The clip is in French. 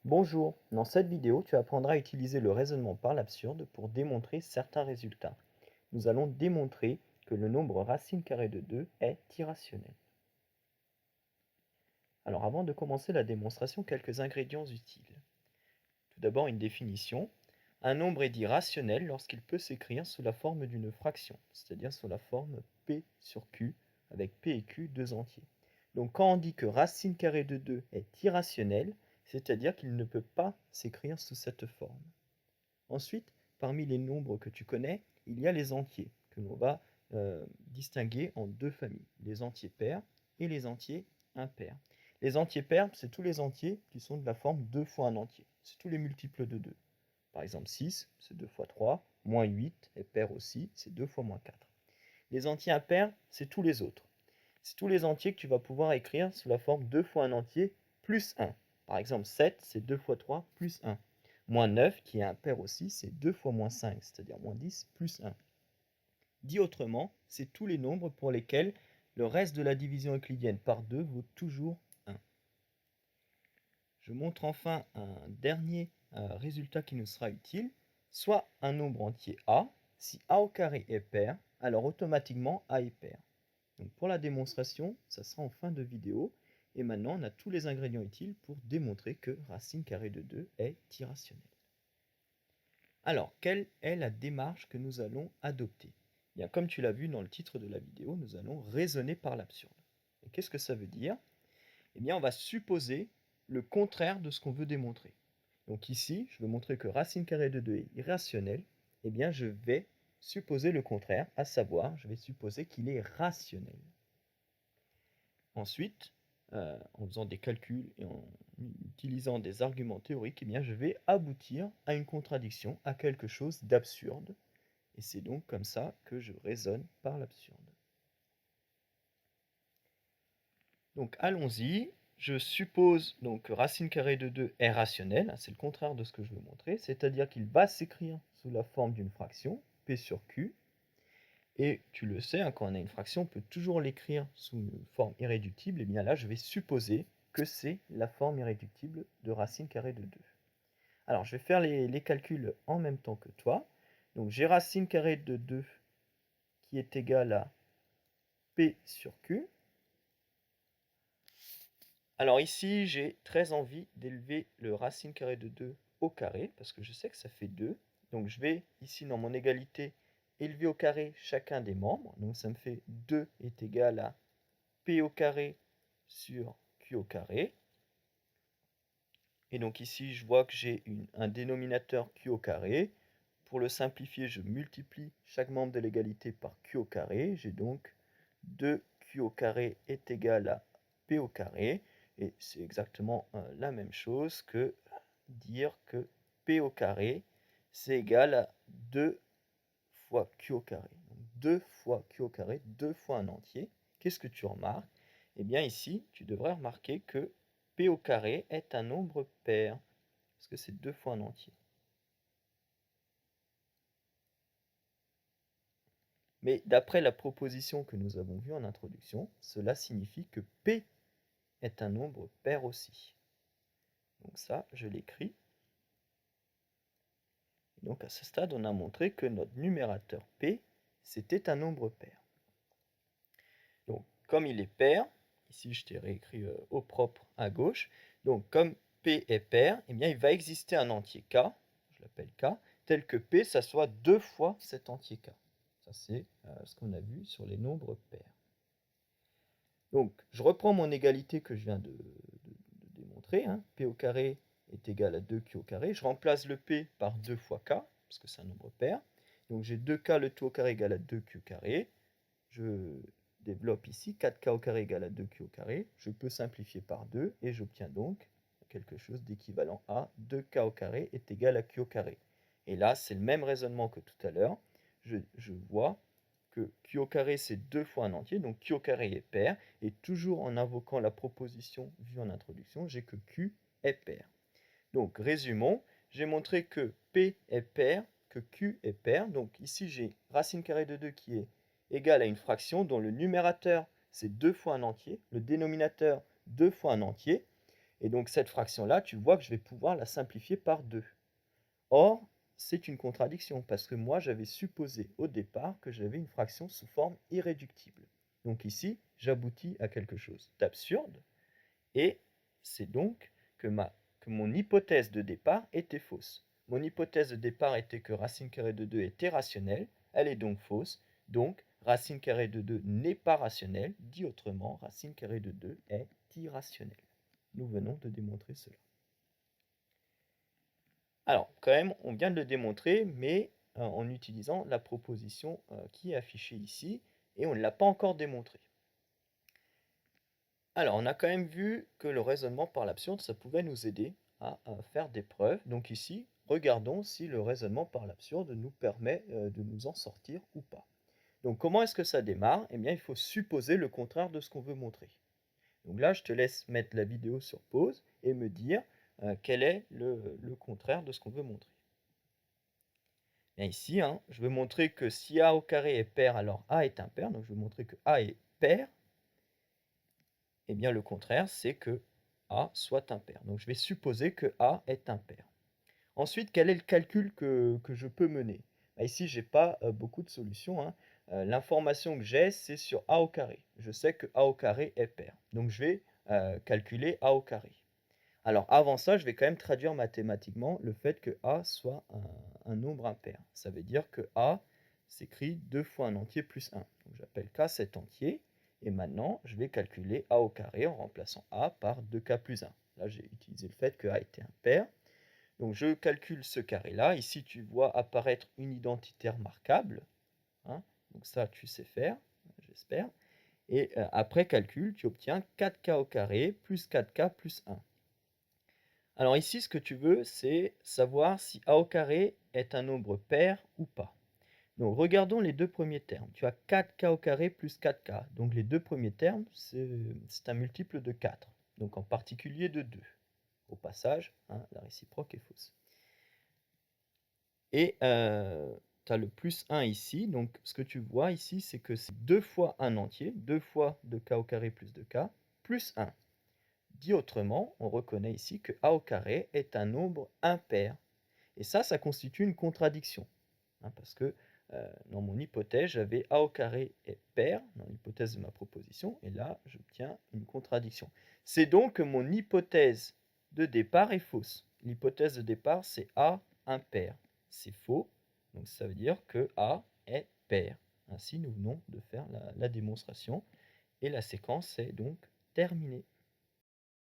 Bonjour, dans cette vidéo, tu apprendras à utiliser le raisonnement par l'absurde pour démontrer certains résultats. Nous allons démontrer que le nombre racine carrée de 2 est irrationnel. Alors avant de commencer la démonstration, quelques ingrédients utiles. Tout d'abord une définition. Un nombre est dit rationnel lorsqu'il peut s'écrire sous la forme d'une fraction, c'est-à-dire sous la forme P sur Q, avec P et Q deux entiers. Donc quand on dit que racine carrée de 2 est irrationnel, c'est-à-dire qu'il ne peut pas s'écrire sous cette forme. Ensuite, parmi les nombres que tu connais, il y a les entiers, que l'on va distinguer en deux familles, les entiers pairs et les entiers impairs. Les entiers pairs, c'est tous les entiers qui sont de la forme 2 fois un entier, c'est tous les multiples de 2. Par exemple 6, c'est 2 fois 3, moins 8 est pair aussi, c'est 2 fois moins 4. Les entiers impairs, c'est tous les autres. C'est tous les entiers que tu vas pouvoir écrire sous la forme 2 fois un entier plus 1. Par exemple 7, c'est 2 fois 3 plus 1. Moins 9, qui est impair aussi, c'est 2 fois moins 5, c'est-à-dire moins 10 plus 1. Dit autrement, c'est tous les nombres pour lesquels le reste de la division euclidienne par 2 vaut toujours 1. Je montre enfin un dernier résultat qui nous sera utile, soit un nombre entier A. Si A au carré est pair, alors automatiquement A est pair. Donc pour la démonstration, ça sera en fin de vidéo. Et maintenant, on a tous les ingrédients utiles pour démontrer que racine carrée de 2 est irrationnelle. Alors, quelle est la démarche que nous allons adopter? Bien, comme tu l'as vu dans le titre de la vidéo, nous allons raisonner par l'absurde. Et qu'est-ce que ça veut dire? Eh bien, on va supposer le contraire de ce qu'on veut démontrer. Donc ici, je veux montrer que racine carrée de 2 est irrationnel. Eh bien, je vais supposer le contraire, à savoir, je vais supposer qu'il est rationnel. Ensuite, en faisant des calculs et en utilisant des arguments théoriques, eh bien, je vais aboutir à une contradiction, à quelque chose d'absurde. Et c'est donc comme ça que je raisonne par l'absurde. Donc allons-y. Je suppose donc que racine carrée de 2 est rationnel, c'est le contraire de ce que je veux montrer, c'est-à-dire qu'il va s'écrire sous la forme d'une fraction, P sur Q. Et tu le sais, quand on a une fraction, on peut toujours l'écrire sous une forme irréductible. Et bien là, je vais supposer que c'est la forme irréductible de racine carrée de 2. Alors, je vais faire les calculs en même temps que toi. Donc, j'ai racine carrée de 2 qui est égale à P sur Q. Alors ici, j'ai très envie d'élever le racine carrée de 2 au carré, parce que je sais que ça fait 2. Donc je vais, ici dans mon égalité, élever au carré chacun des membres. Donc ça me fait 2 est égal à P au carré sur Q au carré. Et donc ici, je vois que j'ai un dénominateur Q au carré. Pour le simplifier, je multiplie chaque membre de l'égalité par Q au carré. J'ai donc 2Q au carré est égal à P au carré. Et c'est exactement la même chose que dire que P au carré, c'est égal à 2 fois Q au carré. Donc 2 fois Q au carré, 2 fois un entier. Qu'est-ce que tu remarques? Eh bien ici, tu devrais remarquer que P au carré est un nombre pair, parce que c'est 2 fois un entier. Mais d'après la proposition que nous avons vue en introduction, cela signifie que P est un nombre pair aussi. Donc ça, je l'écris. Donc à ce stade, on a montré que notre numérateur P, c'était un nombre pair. Donc comme il est pair, ici je t'ai réécrit au propre à gauche, donc comme P est pair, eh bien il va exister un entier K, je l'appelle K, tel que P, ça soit 2 fois cet entier K. Ça c'est ce qu'on a vu sur les nombres pairs. Donc je reprends mon égalité que je viens de démontrer, hein. P au carré est égal à 2Q au carré. Je remplace le P par 2 fois K, parce que c'est un nombre pair. Donc j'ai 2K le tout au carré égal à 2Q au carré. Je développe ici 4K au carré égale à 2Q au carré. Je peux simplifier par 2 et j'obtiens donc quelque chose d'équivalent à 2K au carré est égal à Q au carré. Et là, c'est le même raisonnement que tout à l'heure. Je vois que Q au carré, c'est 2 fois un entier, donc Q au carré est pair. Et toujours en invoquant la proposition vue en introduction, j'ai que Q est pair. Donc, résumons, j'ai montré que P est pair, que Q est pair. Donc ici, j'ai racine carrée de 2 qui est égale à une fraction dont le numérateur, c'est 2 fois un entier, le dénominateur, 2 fois un entier. Et donc cette fraction-là, tu vois que je vais pouvoir la simplifier par 2. Or, c'est une contradiction parce que moi, j'avais supposé au départ que j'avais une fraction sous forme irréductible. Donc ici, j'aboutis à quelque chose d'absurde et c'est donc que mon hypothèse de départ était fausse. Mon hypothèse de départ était que racine carrée de 2 était rationnelle, elle est donc fausse, donc racine carrée de 2 n'est pas rationnelle, dit autrement, racine carrée de 2 est irrationnelle. Nous venons de démontrer cela. Alors, quand même, on vient de le démontrer, mais en utilisant la proposition qui est affichée ici, et on ne l'a pas encore démontré. Alors, on a quand même vu que le raisonnement par l'absurde, ça pouvait nous aider à faire des preuves. Donc ici, regardons si le raisonnement par l'absurde nous permet de nous en sortir ou pas. Donc comment est-ce que ça démarre? Eh bien, il faut supposer le contraire de ce qu'on veut montrer. Donc là, je te laisse mettre la vidéo sur pause et me dire quel est le contraire de ce qu'on veut montrer. Bien ici, hein, je veux montrer que si a au carré est pair, alors a est impair. Donc je veux montrer que a est pair. Eh bien le contraire, c'est que a soit impair. Donc je vais supposer que a est impair. Ensuite, quel est le calcul que je peux mener? Bah, ici, je n'ai pas beaucoup de solutions, hein. L'information que j'ai, c'est sur a au carré. Je sais que a au carré est pair. Donc je vais calculer a au carré. Alors avant ça, je vais quand même traduire mathématiquement le fait que a soit un nombre impair. Ça veut dire que a s'écrit 2 fois un entier plus 1. Donc j'appelle k cet entier. Et maintenant, je vais calculer a au carré en remplaçant a par 2k plus 1. Là, j'ai utilisé le fait que a était impair. Donc je calcule ce carré-là. Ici, tu vois apparaître une identité remarquable, hein. Donc ça, tu sais faire, j'espère. Et après calcul, tu obtiens 4k au carré plus 4k plus 1. Alors ici, ce que tu veux, c'est savoir si a au carré est un nombre pair ou pas. Donc regardons les deux premiers termes. Tu as 4k au carré plus 4k. Donc les deux premiers termes, c'est un multiple de 4. Donc en particulier de 2. Au passage, hein, la réciproque est fausse. Et tu as le plus 1 ici. Donc ce que tu vois ici, c'est que c'est 2 fois un entier, 2 fois 2k au carré plus 2k, plus 1. Dit autrement, on reconnaît ici que a au carré est un nombre impair. Et ça constitue une contradiction. Hein, parce que dans mon hypothèse, j'avais a au carré est pair, dans l'hypothèse de ma proposition, et là, j'obtiens une contradiction. C'est donc que mon hypothèse de départ est fausse. L'hypothèse de départ, c'est a impair. C'est faux, donc ça veut dire que a est pair. Ainsi, nous venons de faire la démonstration, et la séquence est donc terminée.